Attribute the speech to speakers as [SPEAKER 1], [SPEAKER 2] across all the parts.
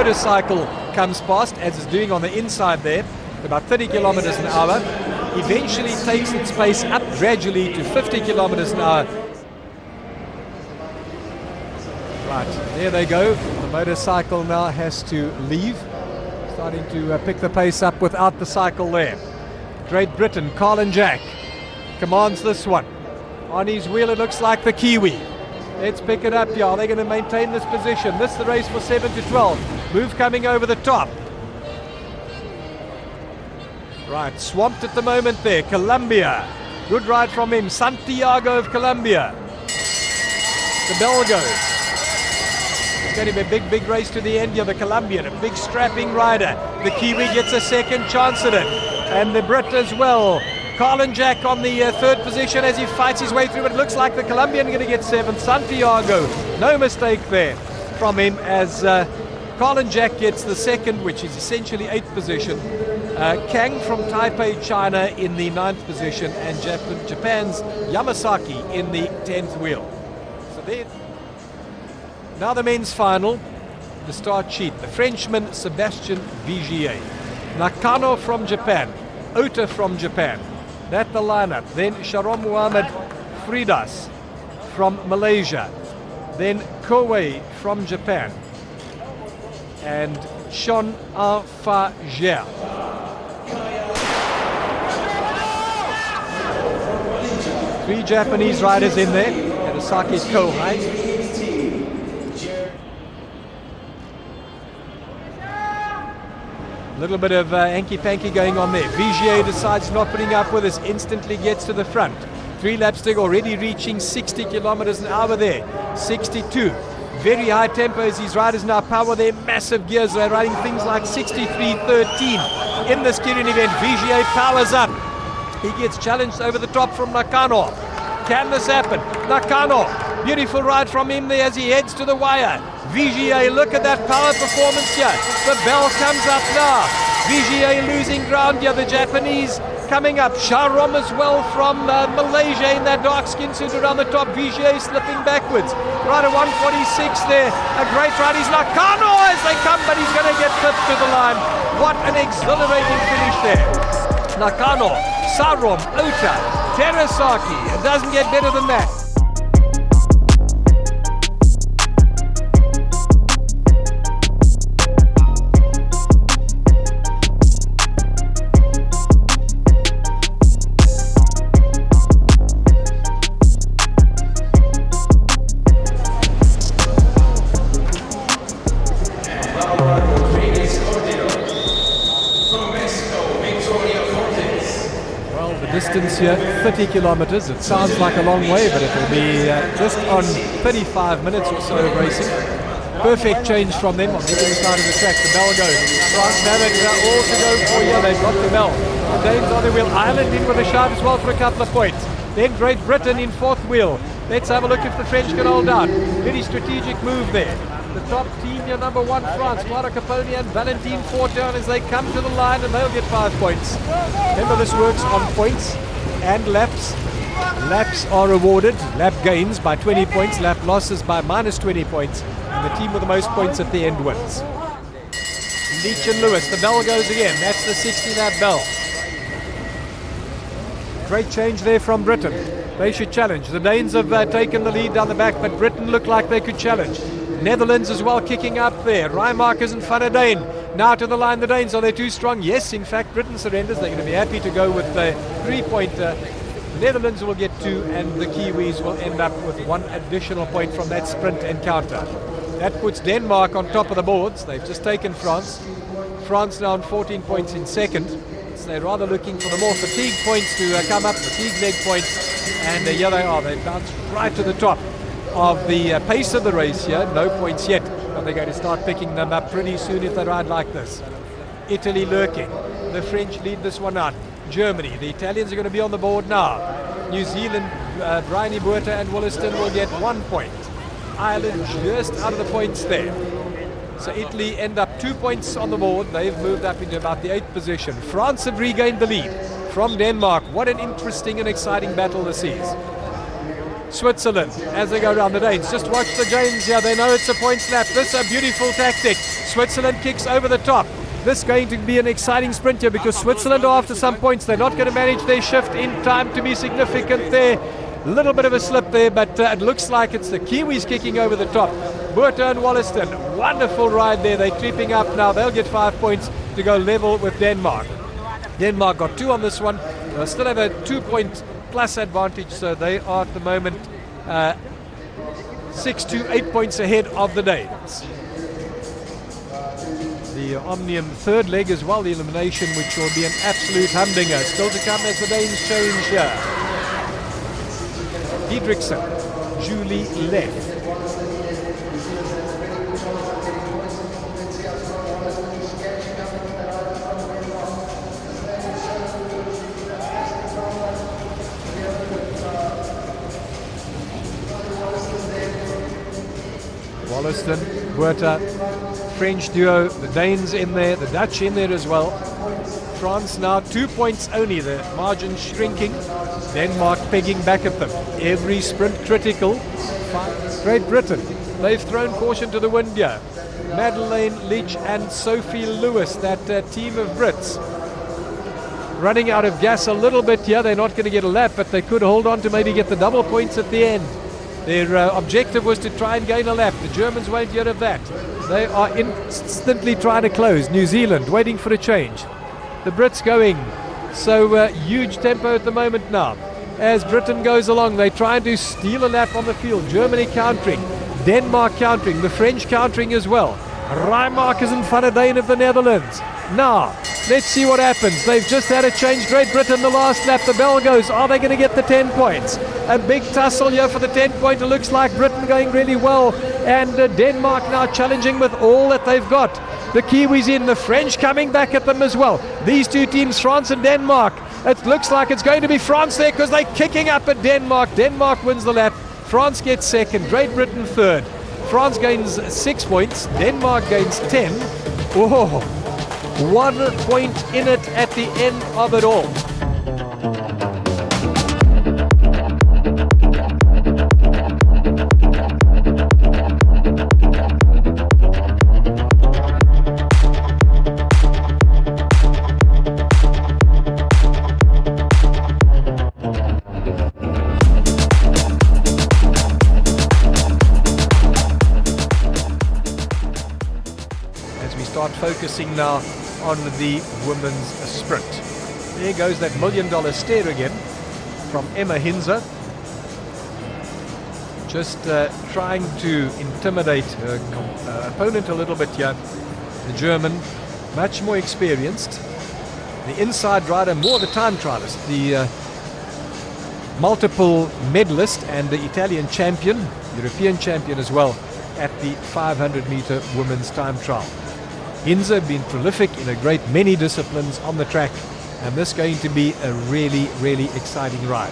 [SPEAKER 1] motorcycle comes past, as it's doing on the inside there, about 30 kilometers an hour. Eventually takes its pace up gradually to 50 kilometers an hour. Right, there they go. The motorcycle now has to leave. Starting to pick the pace up without the cycle there. Great Britain, Colin Jack commands this one. On his wheel, it looks like the Kiwi. Let's pick it up here. Are they going to maintain this position? This is the race for 7 to 12. Move coming over the top. Right, swamped at the moment there. Colombia. Good ride from him. Santiago of Colombia. The bell goes. It's going to be a big race to the end here. The Colombian, a big strapping rider. The Kiwi gets a second chance at it. And the Brit as well. Colin Jack on the third position as he fights his way through. It looks like the Colombian going to get seventh. Santiago, no mistake there from him as Colin Jack gets the second, which is essentially 8th position. Kang from Taipei, China in the 9th position, and Japan's Yamasaki in the 10th wheel. So there. Now the men's final, the start sheet. The Frenchman Sébastien Vigier, Nakano from Japan, Ota from Japan. That's the lineup. Then Sharon Muhammad Fridas from Malaysia. Then Koei from Japan. And Shon Afajer. Three Japanese riders in there. Hirosaki Kohai. Little bit of hanky-panky going on there. Vigier decides not putting up with this, instantly gets to the front. 3 laps to go, already reaching 60 kilometers an hour there. 62. Very high tempo as these riders now power their massive gears. They're riding things like 63.13 in this Keirin event. Vigier powers up. He gets challenged over the top from Nakano. Can this happen? Nakano, beautiful ride from him there as he heads to the wire. Vigier, look at that power performance here. The bell comes up now. Vigier losing ground here. The Japanese coming up. Sharom as well from Malaysia in that dark skin suit around the top. Vigier slipping backwards. Right at 146 there. A great ride. He's Nakano as they come, but he's going to get flipped to the line. What an exhilarating finish there. Nakano, Sarom, Ota, Terasaki. It doesn't get better than that. Distance here, 30 kilometers. It sounds like a long way, but it will be just on 35 minutes or so of racing. Perfect change from them on the inside of the track. The bell goes. France have it all to go for here. They've got the bell. The Danes on the wheel. Ireland in with a shout as well for a couple of points. Then Great Britain in 4th wheel. Let's have a look if the French can hold out. Very strategic move there. The top team here, number 1 France, Clara Capone and Valentine Fortin as they come to the line, and they'll get 5 points. Remember, this works on points and laps. Laps are awarded, lap gains by 20 points, lap losses by minus 20 points, and the team with the most points at the end wins. Leach and Lewis, the bell goes again. That's the 60-lap bell. Great change there from Britain. They should challenge. The Danes have taken the lead down the back, but Britain looked like they could challenge. Netherlands as well kicking up there. Rijmakers and Van der Deen. Now to the line, the Danes. Are they too strong? Yes, in fact, Britain surrenders. They're going to be happy to go with a 3-pointer. Netherlands will get 2, and the Kiwis will end up with 1 additional point from that sprint encounter. That puts Denmark on top of the boards. They've just taken France. France now on 14 points in 2nd. So they're rather looking for the more fatigue points to come up, fatigue leg points. And here they are. They bounced right to the top of the pace of the race here. No points yet, but they're going to start picking them up pretty soon if they ride like this. Italy lurking. The French lead this one out. Germany. The Italians are going to be on the board now. New Zealand, Bryony Buerta and Wollaston will get 1 point. Ireland just out of the points there. So Italy end up 2 points on the board. They've moved up into about the 8th position. France have regained the lead from Denmark. What an interesting and exciting battle this is. Switzerland, as they go around the Danes. Just watch the Danes here. They know it's a points lap. This is a beautiful tactic. Switzerland kicks over the top. This is going to be an exciting sprint here because Switzerland are after some points. They're not going to manage their shift in time to be significant there. A little bit of a slip there, but it looks like it's the Kiwis kicking over the top. Botha and Wollaston, wonderful ride there. They're creeping up now. They'll get 5 points to go level with Denmark. Denmark got 2 on this one. They'll still have a 2-point plus advantage, so they are at the moment 6 to 8 points ahead of the Danes. The Omnium third leg as well, the elimination, which will be an absolute humdinger. Still to come as the Danes change here. Diedrichsen, Julie left. Wollaston, Botha, French duo, the Danes in there, the Dutch in there as well. France now 2 points only, the margin shrinking. Denmark pegging back at them. Every sprint critical. Great Britain, they've thrown caution to the wind here. Madeleine Leach and Sophie Lewis, that team of Brits, running out of gas a little bit here. They're not going to get a lap, but they could hold on to maybe get the double points at the end. Their objective was to try and gain a lap. The Germans won't hear of that. They are instantly trying to close. New Zealand waiting for a change. The Brits going. So huge tempo at the moment now. As Britain goes along, they trying to steal a lap on the field. Germany countering. Denmark countering. The French countering as well. Rijmakers and Van der Deen of the Netherlands. Now, let's see what happens. They've just had a change. Great Britain the last lap. The bell goes. Are they going to get the 10 points? A big tussle here for the 10-pointer. Looks like Britain going really well. And Denmark now challenging with all that they've got. The Kiwis in, the French coming back at them as well. These two teams, France and Denmark. It looks like it's going to be France there because they're kicking up at Denmark. Denmark wins the lap. France gets second. Great Britain third. France gains 6 points. Denmark gains 10. Oh, 1 point in it at the end of it all. Focusing now on the women's sprint. There goes that $1 million stare again from Emma Hinze. Just trying to intimidate her opponent a little bit here. The German, much more experienced. The inside rider, more the time trialist. The multiple medalist and the Italian champion, European champion as well, at the 500-meter women's time trial. Hinze been prolific in a great many disciplines on the track, and this is going to be a really, really exciting ride.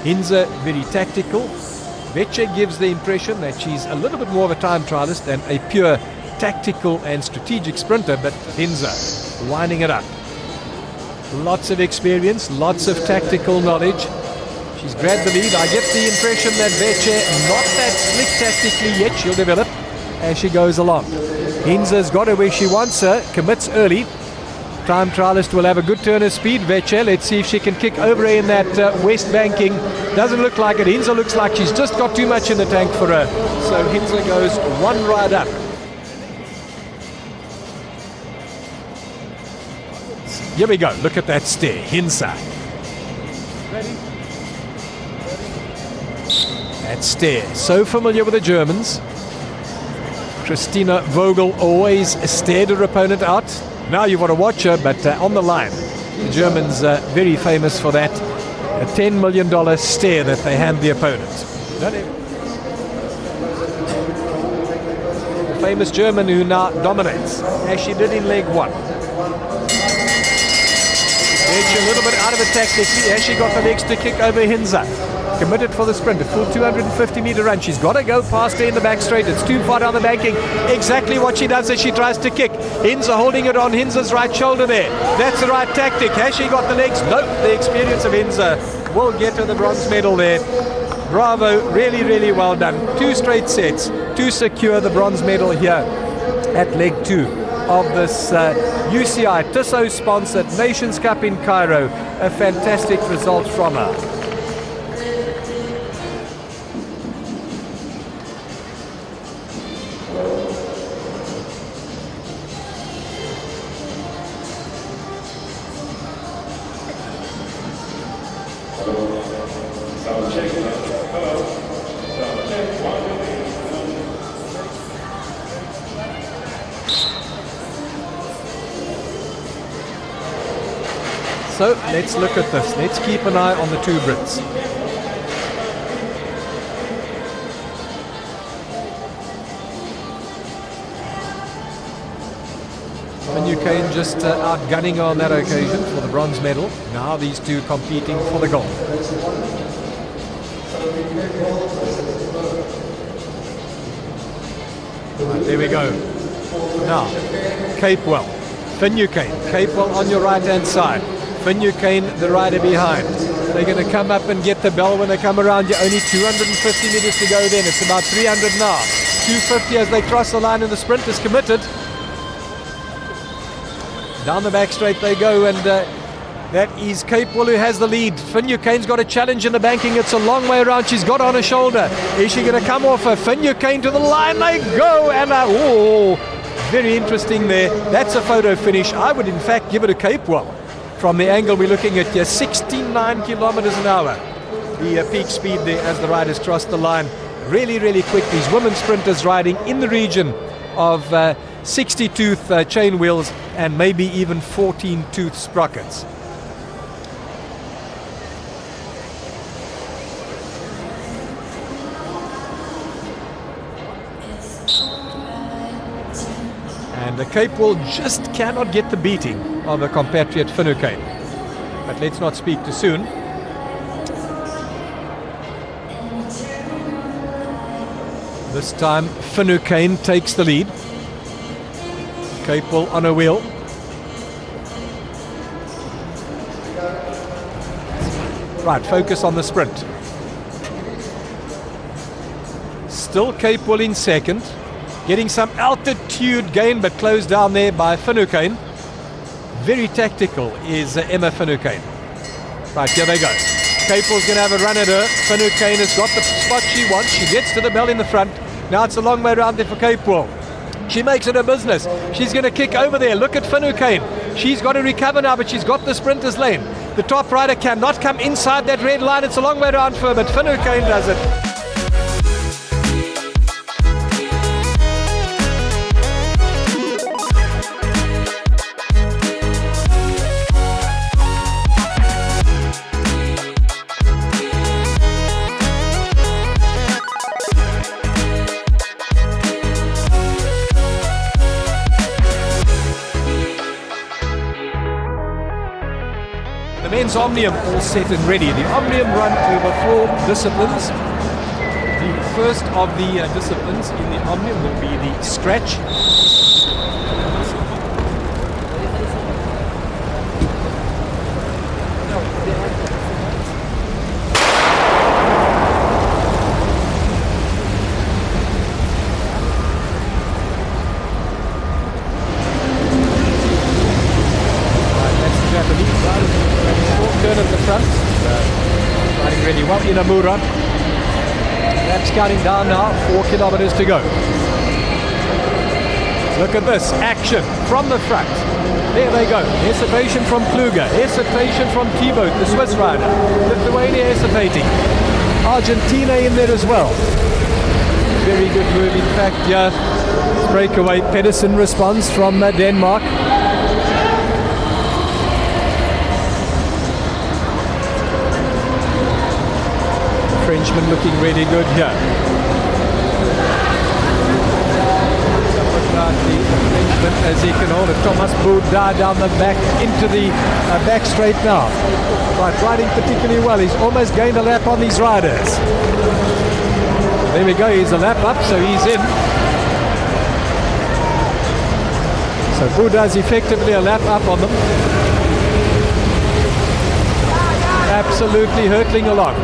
[SPEAKER 1] Hinze very tactical. Vece gives the impression that she's a little bit more of a time trialist than a pure tactical and strategic sprinter, but Hinze winding it up. Lots of experience, lots of tactical knowledge. She's grabbed the lead. I get the impression that Vece not that slick tactically yet. She'll develop as she goes along. Hinze's got her where she wants her, commits early. Time trialist will have a good turn of speed, Vece. Let's see if she can kick over her in that west banking. Doesn't look like it. Hinze looks like she's just got too much in the tank for her. So Hinze goes one ride up. Here we go. Look at that stare. Hinze. Ready? That stare. So familiar with the Germans. Christina Vogel always stared her opponent out. Now you want to watch her, but on the line. The Germans very famous for that. A $10 million stare that they hand the opponent. The famous German who now dominates, as she did in leg one. Vece a little bit out of it tactically, as she got the legs to kick over Hinze. Committed for the sprint, a full 250-meter run. She's got to go past her in the back straight. It's too far down the banking. Exactly what she does as she tries to kick. Hinze holding it on Hinze's right shoulder there. That's the right tactic. Has she got the legs? Nope. The experience of Hinze will get her the bronze medal there. Bravo. Really, really well done. 2 straight sets to secure the bronze medal here at leg 2 of this UCI Tissot sponsored Nations Cup in Cairo. A fantastic result from her. So let's look at this. Let's keep an eye on the two Brits. Keirin just outgunning on that occasion for the bronze medal. Now these two competing for the gold. Right, there we go. Now, Capewell, Keirin. Capewell on your right-hand side. Keirin, the rider behind. They're going to come up and get the bell when they come around. You're only 250 meters to go then. It's about 300 now. 250 as they cross the line and the sprint is committed. Down the back straight they go, and that is Capewell who has the lead. Keirin's got a challenge in the banking. It's a long way around. She's got on her shoulder. Is she going to come off her? Keirin to the line. They go, and very interesting there. That's a photo finish. I would in fact give it a Capewell. From the angle we're looking at here, 69 kilometers an hour. The peak speed there as the riders cross the line. Really, really quick. These women sprinters riding in the region of 60-tooth chain wheels and maybe even 14-tooth sprockets. And the Capewell just cannot get the beating of a compatriot Keirin. But let's not speak too soon. This time Keirin takes the lead. Capewell on a wheel. Right, focus on the sprint. Still Capewell in second. Getting some altitude gain, but closed down there by Keirin. Very tactical is Emma Keirin. Right, here they go. Capewell's going to have a run at her. Keirin has got the spot she wants. She gets to the bell in the front. Now it's a long way around there for Capewell. She makes it a business. She's going to kick over there. Look at Keirin. She's got to recover now, but she's got the sprinter's lane. The top rider cannot come inside that red line. It's a long way around for her, but Keirin does it. Men's Omnium all set and ready. The Omnium run over 4 disciplines. The first of the disciplines in the Omnium will be the Scratch. Turn at the front, riding really well. Inamura, that's counting down now, 4 kilometers to go. Look at this, action from the front. There they go, hesitation from Kluger, hesitation from Thibaut, the Swiss rider. Lithuania hesitating. Argentina in there as well. Very good move, in fact, yeah. Breakaway, Madison responds from Denmark. Frenchman looking really good here. The Frenchman, as he can hold it, Thomas Bouda down the back into the back straight now. Right, riding particularly well. He's almost gained a lap on these riders. There we go, he's a lap up, so he's in. So Bouda's effectively a lap up on them. Absolutely hurtling along.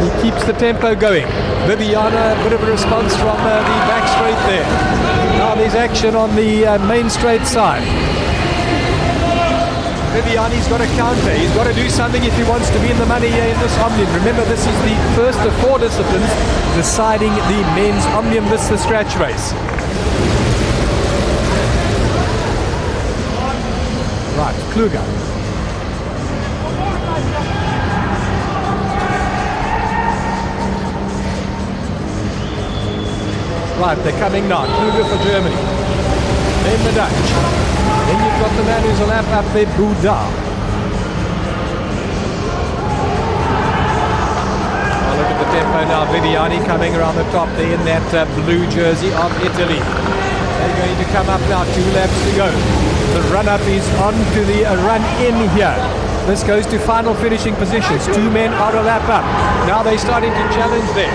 [SPEAKER 1] He keeps the tempo going. Viviana, a bit of a response from the back straight there. Now there's action on the main straight side. Viviani's got a counter. He's got to do something if he wants to be in the money here in this Omnium. Remember, this is the first of 4 disciplines deciding the men's Omnium Scratch race. Right, Kluger. Right, they're coming now. Kluger for Germany. Then the Dutch. Then you've got the man who's a lap up there, Buda. Oh, look at the tempo now. Viviani coming around the top there in that blue jersey of Italy. They're going to come up now. 2 laps to go. The run-up is on to the run-in here. This goes to final finishing positions. 2 men are a lap up. Now they're starting to challenge there.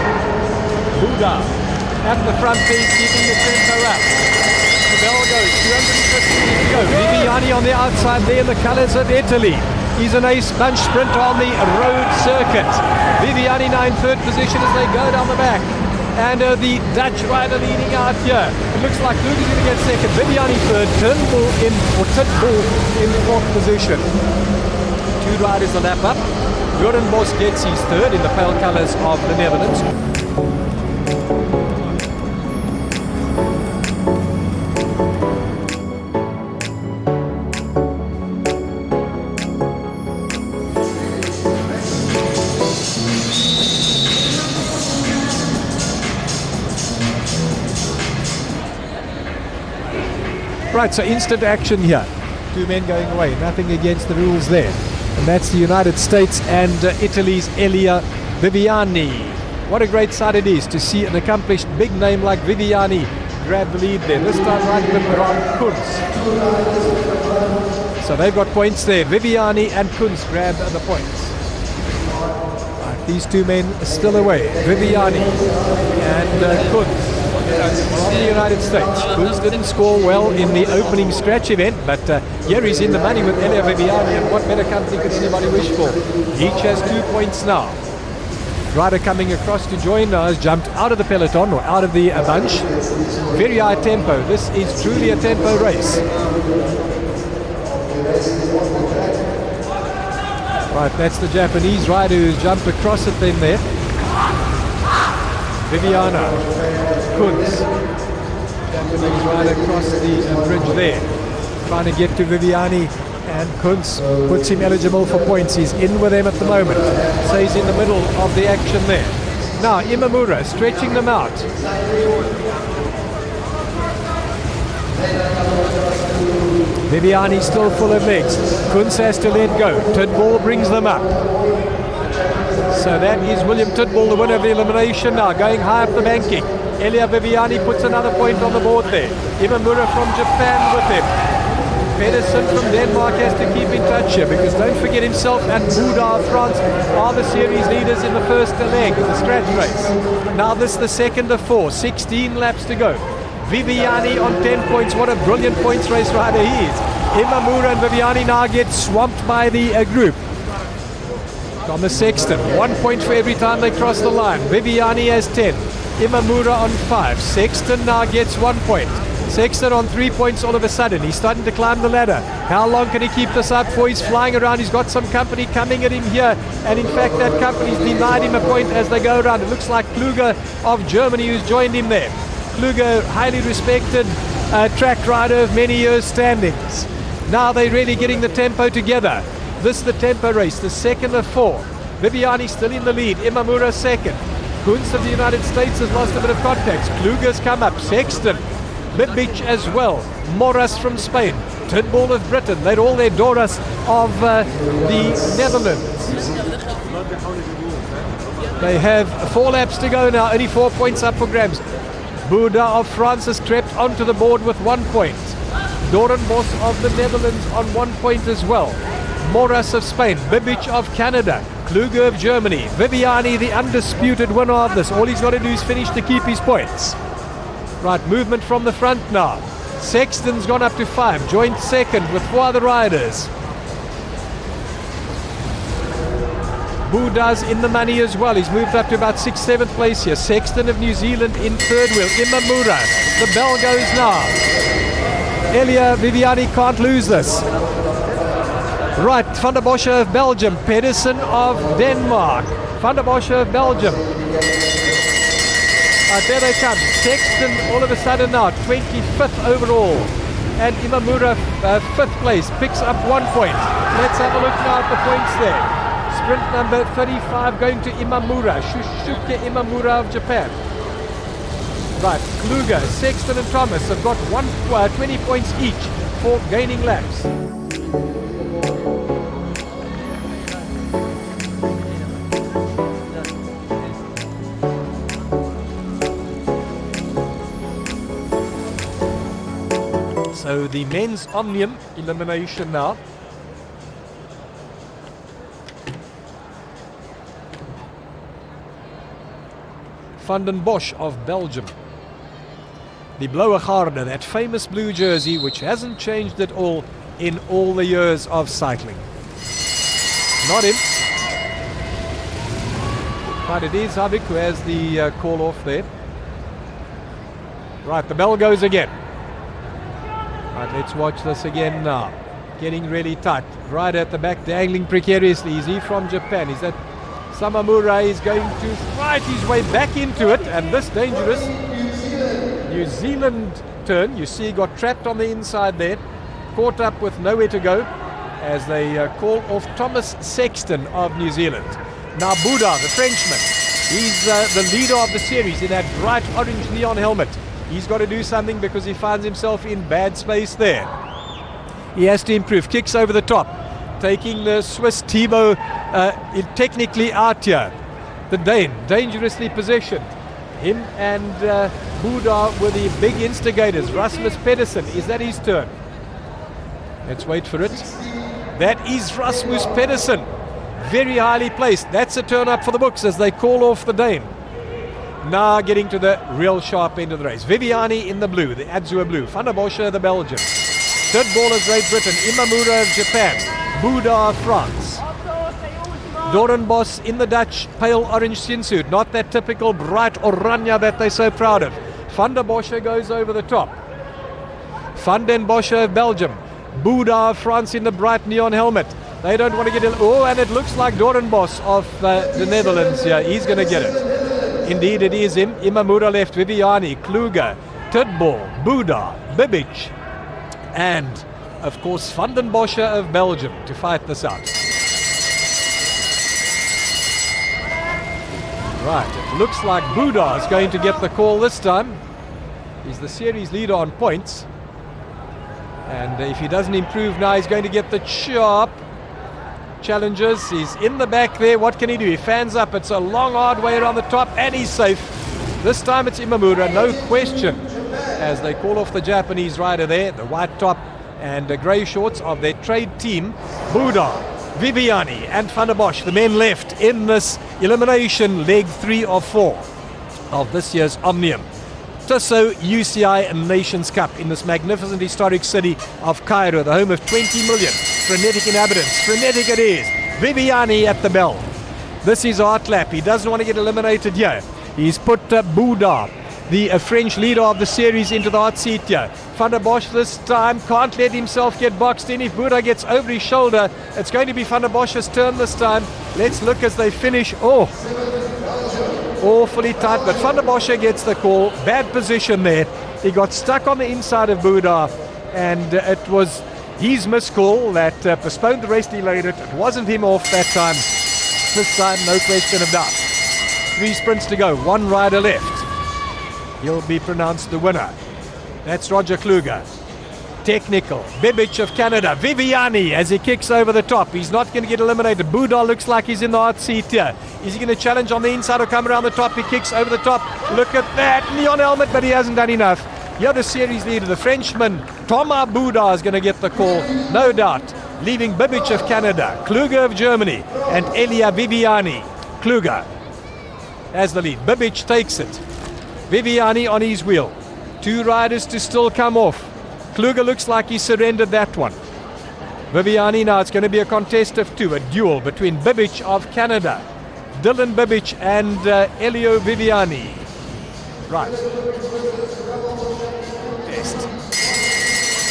[SPEAKER 1] Buda at the front piece, keeping the tempo up. The bell goes, 250 to go. Viviani on the outside there in the colours of Italy. He's an ace bunch sprinter on the road circuit. Viviani now in 3rd position as they go down the back. And the Dutch rider leading out here. It looks like Luke is going to get 2nd. Viviani 3rd. Turnbull in 4th position. 2 riders a lap up. Jordan Bos gets his 3rd in the pale colours of the Netherlands. Right, so instant action here. 2 men going away, nothing against the rules there. And that's the United States and Italy's Elia Viviani. What a great sight it is to see an accomplished big name like Viviani grab the lead there. This time right with Ron Kunz. So they've got points there. Viviani and Kunz grab the points. Right, these 2 men are still away. Viviani and Kunz. From the United States. Kunz didn't score well in the opening scratch event, but here he's in the money with Elia Viviani, and what better company could anybody wish for? Each has 2 points now. Rider coming across to join now has jumped out of the peloton or out of the bunch. Very high tempo. This is truly a tempo race. Right, that's the Japanese rider who's jumped across it then there. Viviana, Kunz, Japanese rider across the bridge there, trying to get to Viviani, and Kunz puts him eligible for points. He's in with them at the moment, so he's in the middle of the action there. Now Imamura stretching them out. Viviani still full of legs. Kunz has to let go. Turnbull brings them up. So that is William Turnbull, the winner of the elimination now, going high up the banking. Elia Viviani puts another point on the board there. Imamura from Japan with him. Madison from Denmark has to keep in touch here, because don't forget himself and Buda of France are the series leaders in the first leg of the scratch race. Now this is the 2nd of 4, 16 laps to go. Viviani on 10 points. What a brilliant points race rider he is. Imamura and Viviani now get swamped by the group. On the Sexton, 1 point for every time they cross the line. Viviani has 10, Imamura on 5. Sexton now gets 1 point. Sexton on 3 points all of a sudden. He's starting to climb the ladder. How long can he keep this up for? He's flying around. He's got some company coming at him here. And in fact, that company's denied him a point as they go around. It looks like Kluger of Germany who's joined him there. Kluger, highly respected track rider of many years standings. Now they're really getting the tempo together. This is the tempo race, the 2nd of 4. Viviani still in the lead. Imamura 2nd. Kunz of the United States has lost a bit of contacts. Kluger's come up. Sexton. Bibic as well. Moras from Spain. Turnbull of Britain. They're all their Doras of the Netherlands. They have 4 laps to go now. Only 4 points up for grabs. Buda of France has crept onto the board with 1 point. Doran Bos of the Netherlands on 1 point as well. Moras of Spain, Bibic of Canada, Kluger of Germany, Viviani the undisputed winner of this. All he's got to do is finish to keep his points. Right, movement from the front now. Sexton's gone up to 5, joint 2nd with 4 other riders. Buda's in the money as well. He's moved up to about 6th, 7th place here. Sexton of New Zealand in third wheel. Imamura. The bell goes now. Elia Viviani can't lose this. Right, Van der Bosche of Belgium. Pedersen of Denmark. Van der Bosche of Belgium. There they come. Sexton all of a sudden now 25th overall. And Imamura 5th place. Picks up 1 point. Let's have a look now at the points there. Sprint number 35 going to Imamura. Shushuke Imamura of Japan. Right, Kluger, Sexton and Thomas have got 20 points each for gaining laps. So the men's Omnium elimination now. Van den Bosch of Belgium. The Blauwe Garde, that famous blue jersey which hasn't changed at all in all the years of cycling. Not him. But it is Havik who has the call off there. Right, the bell goes again. Right, let's watch this again now. Getting really tight. Right at the back, dangling precariously. Is he from Japan? Is that Samamura is going to fight his way back into it, and this dangerous New Zealand turn. You see he got trapped on the inside there, caught up with nowhere to go as they call off Thomas Sexton of New Zealand. Now Buda, the Frenchman, he's the leader of the series in that bright orange neon helmet. He's got to do something because he finds himself in bad space there. He has to improve. Kicks over the top, taking the Swiss Thibaut technically out here. The Dane, dangerously positioned. Him and Buda were the big instigators. Rasmus Pedersen, is that his turn? Let's wait for it. That is Rasmus Pedersen. Very highly placed. That's a turn up for the books as they call off the Dane. Now getting to the real sharp end of the race. Viviani in the blue, the Azure blue. Van der Bosche, the Belgian. Third ball of Great Britain. Imamura of Japan. Buda of France. Doornbos in the Dutch pale orange swimsuit. Not that typical bright oranje that they're so proud of. Van der Bosche goes over the top. Van den Bosche of Belgium. Buda of France in the bright neon helmet. They don't want to get it. Oh, and it looks like Doornbos of the Netherlands here. He's going to get it. Indeed, it is him. Imamura left, Viviani, Kluger, Tidball, Buda, Bibic, and, of course, Van den Bosche of Belgium to fight this out. Right, it looks like Buda is going to get the call this time. He's the series leader on points. And if he doesn't improve now, he's going to get the sharp challenges. He's in the back there. What can he do? He fans up. It's a long, hard way around the top, and he's safe. This time it's Imamura, no question, as they call off the Japanese rider there, the white top and the grey shorts of their trade team. Buda, Viviani and Van der Bosch, the men left in this elimination leg 3 of 4 of this year's Omnium. Tissot UCI Nations Cup in this magnificent historic city of Cairo, the home of 20 million frenetic inhabitants. Frenetic it is. Viviani at the bell. This is a hot lap. He doesn't want to get eliminated here. He's put Buda, the French leader of the series, into the hot seat here. Van der Bosch this time can't let himself get boxed in. If Buda gets over his shoulder, it's going to be Van der Bosch's turn this time. Let's look as they finish. Oh, awfully tight, but Van der Bosche gets the call. Bad position there. He got stuck on the inside of Buda, and it was his miscall that postponed the race, delayed it. It wasn't him off that time. This time, no question of doubt. 3 sprints to go, 1 rider left. He'll be pronounced the winner. That's Roger Kluger. Technical. Bibic of Canada. Viviani as he kicks over the top. He's not going to get eliminated. Buda looks like he's in the hot seat here. Is he going to challenge on the inside or come around the top? He kicks over the top. Look at that. Neon helmet, but he hasn't done enough. You're the series leader, the Frenchman, Thomas Buda, is going to get the call, no doubt, leaving Bibic of Canada, Kluger of Germany, and Elia Viviani. Kluger has the lead. Bibic takes it. Viviani on his wheel. 2 riders to still come off. Kluger looks like he surrendered that one. Viviani now, it's going to be a contest of two, a duel between Bibic of Canada, Dylan Bibic and Elio Viviani. Right. Test.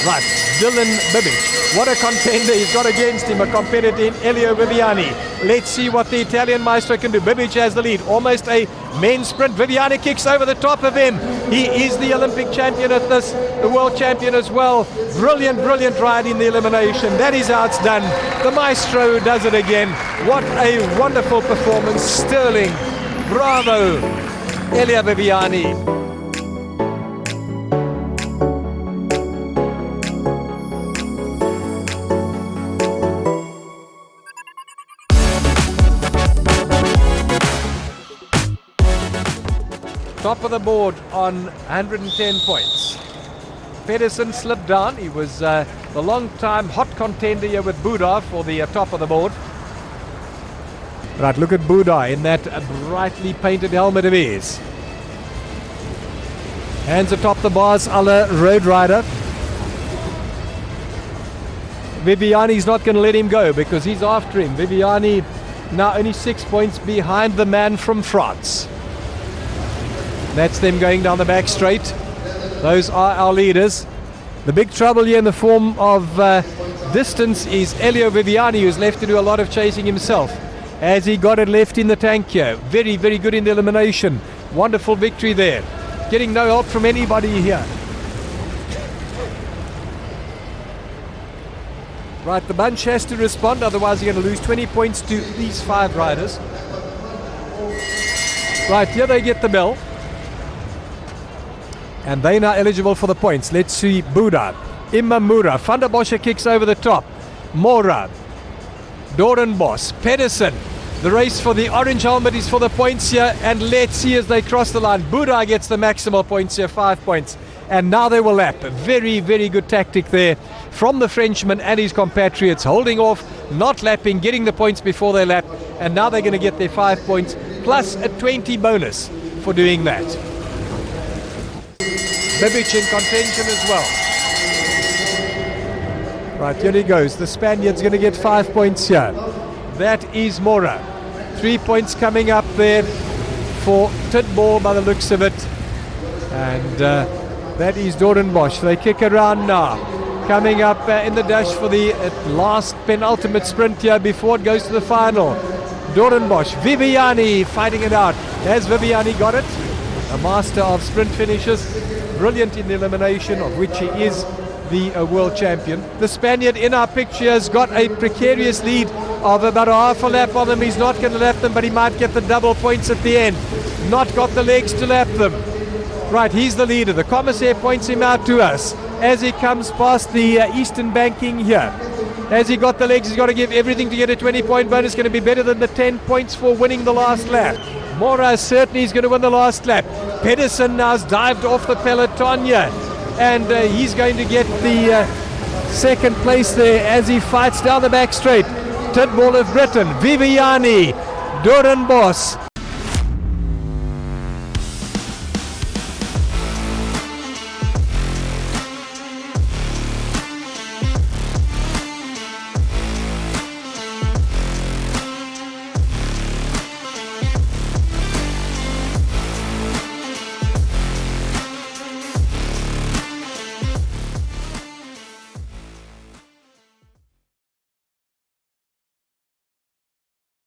[SPEAKER 1] Right, Dylan Bibic. What a contender he's got against him, a competitor in Elio Viviani. Let's see what the Italian maestro can do. Bibic has the lead, almost a men's sprint. Viviani kicks over the top of him. He is the Olympic champion at this, the world champion as well. Brilliant, brilliant ride in the elimination. That is how it's done. The maestro does it again. What a wonderful performance. Sterling. Bravo, Elio Viviani. Top of the board on 110 points. Pedersen slipped down. He was the long-time hot contender here with Buda for the top of the board. Right, look at Buda in that brightly painted helmet of his. Hands atop the bars, a la Road Rider. Viviani's not going to let him go because he's after him. Viviani now only 6 points behind the man from France. That's them going down the back straight. Those are our leaders. The big trouble here in the form of distance is Elio Viviani, who's left to do a lot of chasing himself. As he got it left in the tank here. Very, very good in the elimination. Wonderful victory there. Getting no help from anybody here. Right, the bunch has to respond, otherwise you're going to lose 20 points to these 5 riders. Right, here they get the bell. And they now eligible for the points. Let's see Buda, Imamura, Van der Bosche kicks over the top, Mora, Doornbos, Pedersen. The race for the orange helmet is for the points here, and let's see as they cross the line. Buda gets the maximal points here, 5 points. And now they will lap. A very, very good tactic there from the Frenchman and his compatriots, holding off, not lapping, getting the points before they lap. And now they're going to get their 5 points, plus a 20 bonus for doing that. Bibic in contention as well. Right, here he goes. The Spaniard's going to get 5 points here. That is Mora. 3 points coming up there for Tidball by the looks of it. And that is Doornbos. They kick around now. Coming up in the dash for the last penultimate sprint here before it goes to the final. Doornbos, Viviani fighting it out. Has Viviani got it? A master of sprint finishes. Brilliant in the elimination, of which he is the world champion. The Spaniard in our picture has got a precarious lead of about a half a lap on them. He's not going to lap them, but he might get the double points at the end. Not got the legs to lap them. Right, he's the leader. The commissaire points him out to us as he comes past the eastern banking here. Has he got the legs? He's got to give everything to get a 20-point bonus. Going to be better than the 10 points for winning the last lap. Mora certainly is going to win the last lap. Pedersen now has dived off the peloton here, and he's going to get the second place there as he fights down the back straight. Tidball of Britain, Viviani, Doornbos,